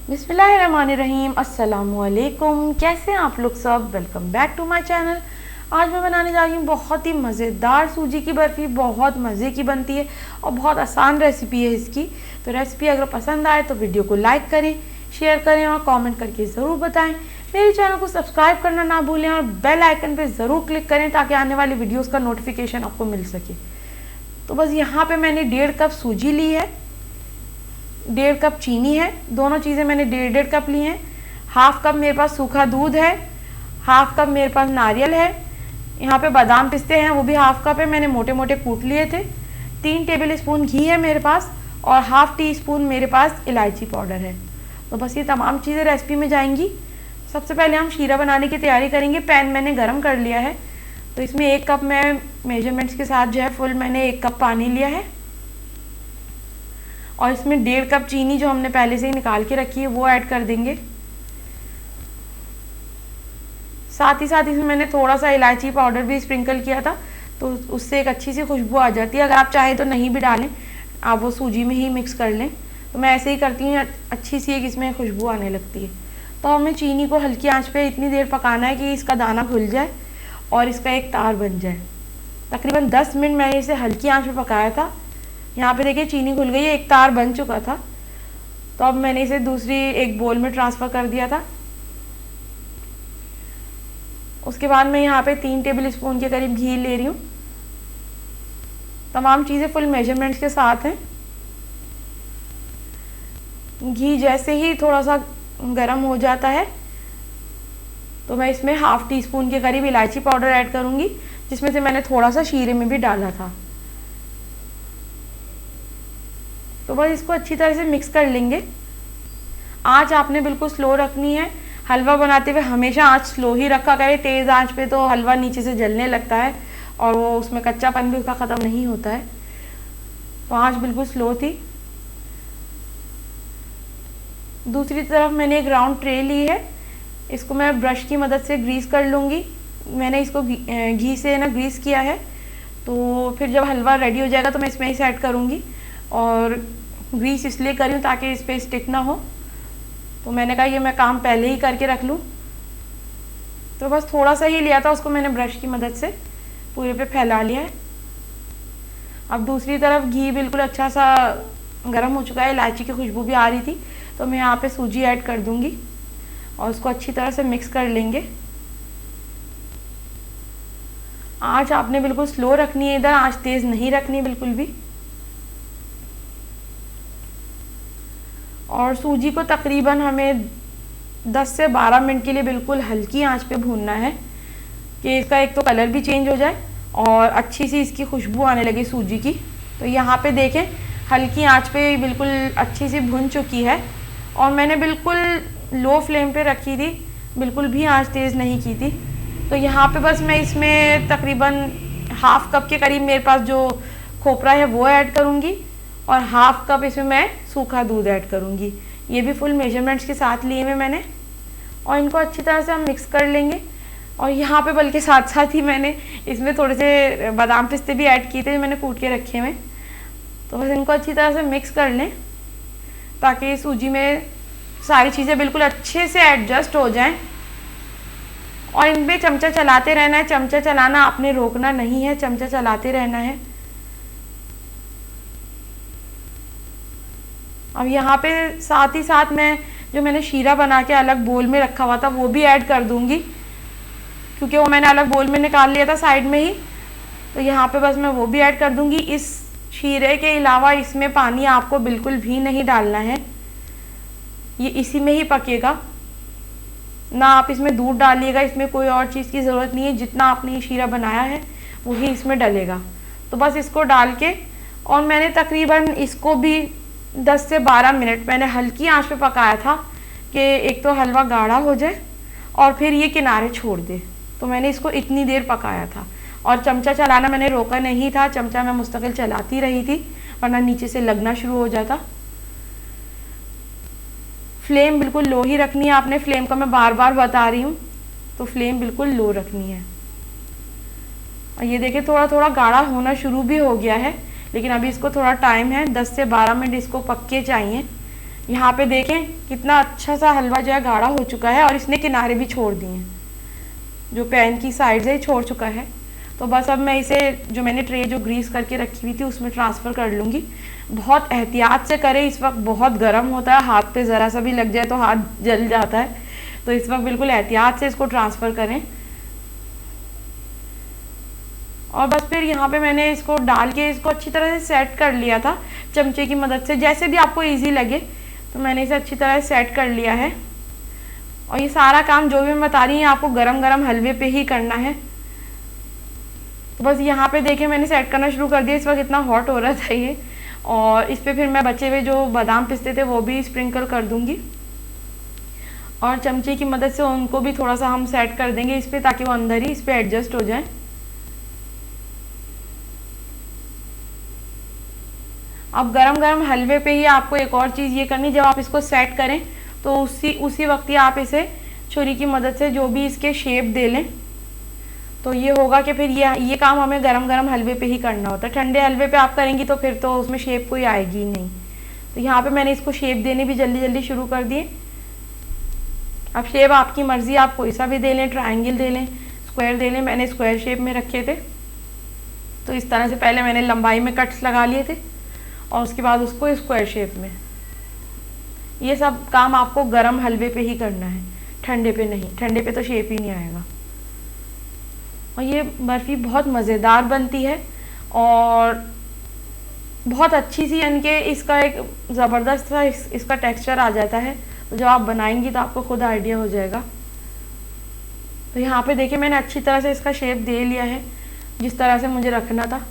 बिस्मिल्लाहिर्रहमानिर्रहीम। अस्सलामुअलैकुम। कैसे हैं आप लोग सब? Welcome back to my channel. आज मैं बनाने जा रही हूँ बहुत ही मज़ेदार सूजी की बर्फ़ी। बहुत मज़े की बनती है और बहुत आसान रेसिपी है इसकी। तो रेसिपी अगर पसंद आए तो वीडियो को लाइक करें, शेयर करें और कमेंट करके ज़रूर बताएं। मेरे चैनल को सब्सक्राइब करना ना भूलें और बेल आइकन पर ज़रूर क्लिक करें ताकि आने वाली वीडियोज़ का नोटिफिकेशन आपको मिल सके। तो बस यहाँ पर मैंने 1.5 कप सूजी ली है, 1.5 कप चीनी है। दोनों चीज़ें मैंने 1.5 कप ली हैं। हाफ कप मेरे पास सूखा दूध है, हाफ कप मेरे पास नारियल है। यहाँ पे बादाम पिस्ते हैं, वो भी हाफ कप है, मैंने मोटे मोटे कूट लिए थे। 3 टेबल स्पून घी है मेरे पास और हाफ टी स्पून मेरे पास इलायची पाउडर है। तो बस ये तमाम चीज़ें रेसिपी में जाएंगी। सबसे पहले हम शीरा बनाने की तैयारी करेंगे। पैन मैंने गर्म कर लिया है, तो इसमें 1 कप मैं मेजरमेंट्स के साथ जो है फुल मैंने 1 कप पानी लिया है और इसमें 1.5 कप चीनी जो हमने पहले से ही निकाल के रखी है वो ऐड कर देंगे। साथ ही साथ इसमें मैंने थोड़ा सा इलायची पाउडर भी स्प्रिंकल किया था, तो उससे एक अच्छी सी खुशबू आ जाती है। अगर आप चाहें तो नहीं भी डालें, आप वो सूजी में ही मिक्स कर लें। तो मैं ऐसे ही करती हूँ, अच्छी सी एक इसमें खुशबू आने लगती है। तो हमें चीनी को हल्की आंच पे इतनी देर पकाना है कि इसका दाना घुल जाए और इसका एक तार बन जाए। तकरीबन 10 मिनट मैंने इसे हल्की आंच पे पकाया था। यहाँ पे देखिए चीनी घुल गई है, एक तार बन चुका था। तो अब मैंने इसे दूसरी एक बोल में ट्रांसफ़र कर दिया था। उसके बाद मैं यहाँ पे 3 टेबल स्पून के करीब घी ले रही हूँ। तमाम चीज़ें फुल मेजरमेंट्स के साथ हैं। घी जैसे ही थोड़ा सा गर्म हो जाता है तो मैं इसमें हाफ टी स्पून के करीब इलायची पाउडर ऐड करूँगी, जिसमें से मैंने थोड़ा सा शीरे में भी डाला था। तो बस इसको अच्छी तरह से मिक्स कर लेंगे। आंच आपने बिल्कुल स्लो रखनी है। हलवा बनाते हुए हमेशा आंच स्लो ही रखा करें। तेज़ आंच पे तो हलवा नीचे से जलने लगता है और वो उसमें कच्चापन भी उसका ख़त्म नहीं होता है। तो आंच बिल्कुल स्लो थी। दूसरी तरफ मैंने एक राउंड ट्रे ली है, इसको मैं ब्रश की मदद से ग्रीस कर लूँगी। मैंने इसको घी से ना ग्रीस किया है, तो फिर जब हलवा रेडी हो जाएगा तो मैं इसमें इसे ऐड करूँगी। और ग्रीस इसलिए करी हूँ ताकि इस पर स्टिक ना हो, तो मैंने कहा ये मैं काम पहले ही करके रख लूँ। तो बस थोड़ा सा ही लिया था, उसको मैंने ब्रश की मदद से पूरे पे फैला लिया है। अब दूसरी तरफ घी बिल्कुल अच्छा सा गर्म हो चुका है, इलायची की खुशबू भी आ रही थी। तो मैं यहाँ पे सूजी ऐड कर दूँगी और उसको अच्छी तरह से मिक्स कर लेंगे। आँच आपने बिल्कुल स्लो रखनी है, इधर आँच तेज़ नहीं रखनी बिल्कुल भी। और सूजी को तकरीबन हमें 10 से 12 मिनट के लिए बिल्कुल हल्की आंच पे भूनना है कि इसका एक तो कलर भी चेंज हो जाए और अच्छी सी इसकी खुशबू आने लगे सूजी की। तो यहाँ पे देखें हल्की आंच पे बिल्कुल अच्छी सी भुन चुकी है और मैंने बिल्कुल लो फ्लेम पे रखी थी, बिल्कुल भी आंच तेज़ नहीं की थी। तो यहाँ पे बस मैं इसमें तकरीबन हाफ कप के करीब मेरे पास जो खोपरा है वो ऐड करूँगी और हाफ कप इसमें मैं सूखा दूध ऐड करूँगी। ये भी फुल मेजरमेंट्स के साथ लिए हुए मैंने, और इनको अच्छी तरह से हम मिक्स कर लेंगे। और यहाँ पे बल्कि साथ साथ ही मैंने इसमें थोड़े से बादाम पिस्ते भी ऐड किए थे जो मैंने कूट के रखे हुए। तो बस इनको अच्छी तरह से मिक्स कर लें ताकि सूजी में सारी चीज़ें बिल्कुल अच्छे से एडजस्ट हो जाएँ। और इन पर चमचा चलाते रहना है। चमचा चलाना आपने रोकना नहीं है, चमचा चलाते रहना है। अब यहाँ पे साथ ही साथ मैं जो मैंने शीरा बना के अलग बोल में रखा हुआ था वो भी ऐड कर दूँगी, क्योंकि वो मैंने अलग बोल में निकाल लिया था साइड में ही। तो यहाँ पे बस मैं वो भी ऐड कर दूँगी। इस शीरे के अलावा इसमें पानी आपको बिल्कुल भी नहीं डालना है, ये इसी में ही पकेगा। ना आप इसमें दूध डालिएगा, इसमें कोई और चीज़ की ज़रूरत नहीं है। जितना आपने ये शीरा बनाया है वही इसमें डलेगा। तो बस इसको डाल के और मैंने तकरीबन इसको भी 10 से 12 मिनट मैंने हल्की आंच पे पकाया था कि एक तो हलवा गाढ़ा हो जाए और फिर ये किनारे छोड़ दे। तो मैंने इसको इतनी देर पकाया था और चमचा चलाना मैंने रोका नहीं था, चमचा मैं मुस्तकिल चलाती रही थी वरना नीचे से लगना शुरू हो जाता। फ्लेम बिल्कुल लो ही रखनी है आपने, फ्लेम का मैं बार बार बता रही हूँ, तो फ्लेम बिल्कुल लो रखनी है। और ये देखिए थोड़ा थोड़ा गाढ़ा होना शुरू भी हो गया है, लेकिन अभी इसको थोड़ा टाइम है, 10 से 12 मिनट इसको पक्के चाहिए यहाँ पे देखें कितना अच्छा सा हलवा जो है गाढ़ा हो चुका है और इसने किनारे भी छोड़ दिए हैं, जो पैन की साइड से छोड़ चुका है। तो बस अब मैं इसे जो मैंने ट्रे जो ग्रीस करके रखी हुई थी उसमें ट्रांसफ़र कर लूँगी। बहुत एहतियात से करें, इस वक्त बहुत गर्म होता है, हाथ पे ज़रा सा भी लग जाए तो हाथ जल जाता है, तो इस वक्त बिल्कुल एहतियात से इसको ट्रांसफ़र करें। और बस फिर यहाँ पे मैंने इसको डाल के इसको अच्छी तरह से सेट कर लिया था चमचे की मदद से, जैसे भी आपको इजी लगे। तो मैंने इसे अच्छी तरह से सेट कर लिया है। और ये सारा काम जो भी मैं बता रही हूँ आपको गरम गरम हलवे पे ही करना है। तो बस यहाँ पे देखिए मैंने सेट करना शुरू कर दिया। इस वक्त इतना हॉट हो रहा था ये, और इस पर फिर मैं बचे हुए जो बादाम पिस्ते थे वो भी स्प्रिंकल कर दूँगी, और चमचे की मदद से उनको भी थोड़ा सा हम सेट कर देंगे इस पर, ताकि वो अंदर ही इस पर एडजस्ट हो जाए। अब गरम गरम हलवे पे ही आपको एक और चीज़ ये करनी, जब आप इसको सेट करें तो उसी वक्त ही आप इसे छुरी की मदद से जो भी इसके शेप दे लें। तो ये होगा कि फिर ये काम हमें गरम गरम हलवे पे ही करना होता है। ठंडे हलवे पे आप करेंगी तो फिर तो उसमें शेप कोई आएगी ही नहीं। तो यहाँ पे मैंने इसको शेप देने भी जल्दी जल्दी शुरू कर दिए। अब शेप आपकी मर्ज़ी, आप कोई सा भी दे लें, ट्रायंगल दे लें, स्क्वायर दे लें। मैंने स्क्वायर शेप में रखे थे, तो इस तरह से पहले मैंने लंबाई में कट्स लगा लिए थे और उसके बाद उसको स्क्वायर शेप में। ये सब काम आपको गरम हलवे पे ही करना है, ठंडे पे नहीं। ठंडे पे तो शेप ही नहीं आएगा। और ये बर्फ़ी बहुत मज़ेदार बनती है और बहुत अच्छी सी, यानी कि इसका एक ज़बरदस्त सा इसका टेक्सचर आ जाता है। तो जब आप बनाएंगी तो आपको खुद आइडिया हो जाएगा। तो यहाँ पे देखिए मैंने अच्छी तरह से इसका शेप दे लिया है जिस तरह से मुझे रखना था।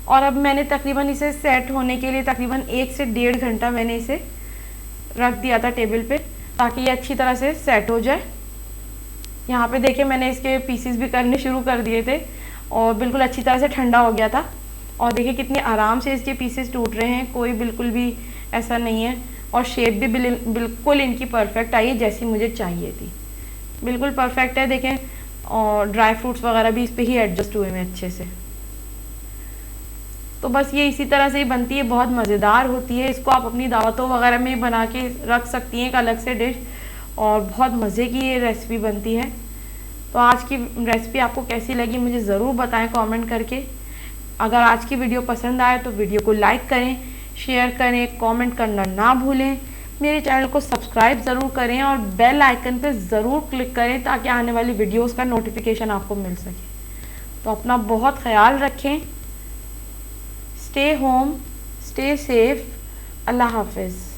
और अब मैंने तकरीबन इसे सेट होने के लिए तकरीबन 1 से 1.5 घंटा मैंने इसे रख दिया था टेबल पे, ताकि ये अच्छी तरह से सेट हो जाए। यहाँ पे देखिए मैंने इसके पीसेस भी करने शुरू कर दिए थे और बिल्कुल अच्छी तरह से ठंडा हो गया था। और देखिए कितने आराम से इसके पीसेस टूट रहे हैं, कोई बिल्कुल भी ऐसा नहीं है। और शेप भी बिल्कुल इनकी परफेक्ट आई है जैसी मुझे चाहिए थी, बिल्कुल परफेक्ट है। देखें, और ड्राई फ्रूट्स वगैरह भी इस पर ही एडजस्ट हुए हैं अच्छे से। तो बस ये इसी तरह से ही बनती है, बहुत मज़ेदार होती है। इसको आप अपनी दावतों वगैरह में बना के रख सकती हैं, एक अलग से डिश, और बहुत मज़े की ये रेसिपी बनती है। तो आज की रेसिपी आपको कैसी लगी मुझे ज़रूर बताएं कमेंट करके। अगर आज की वीडियो पसंद आए तो वीडियो को लाइक करें, शेयर करें, कमेंट करना ना भूलें। मेरे चैनल को सब्सक्राइब ज़रूर करें और बेल आइकन पर ज़रूर क्लिक करें ताकि आने वाली वीडियोज़ का नोटिफिकेशन आपको मिल सके। तो अपना बहुत ख्याल रखें। Stay home, stay safe. अल्लाह हाफिज़।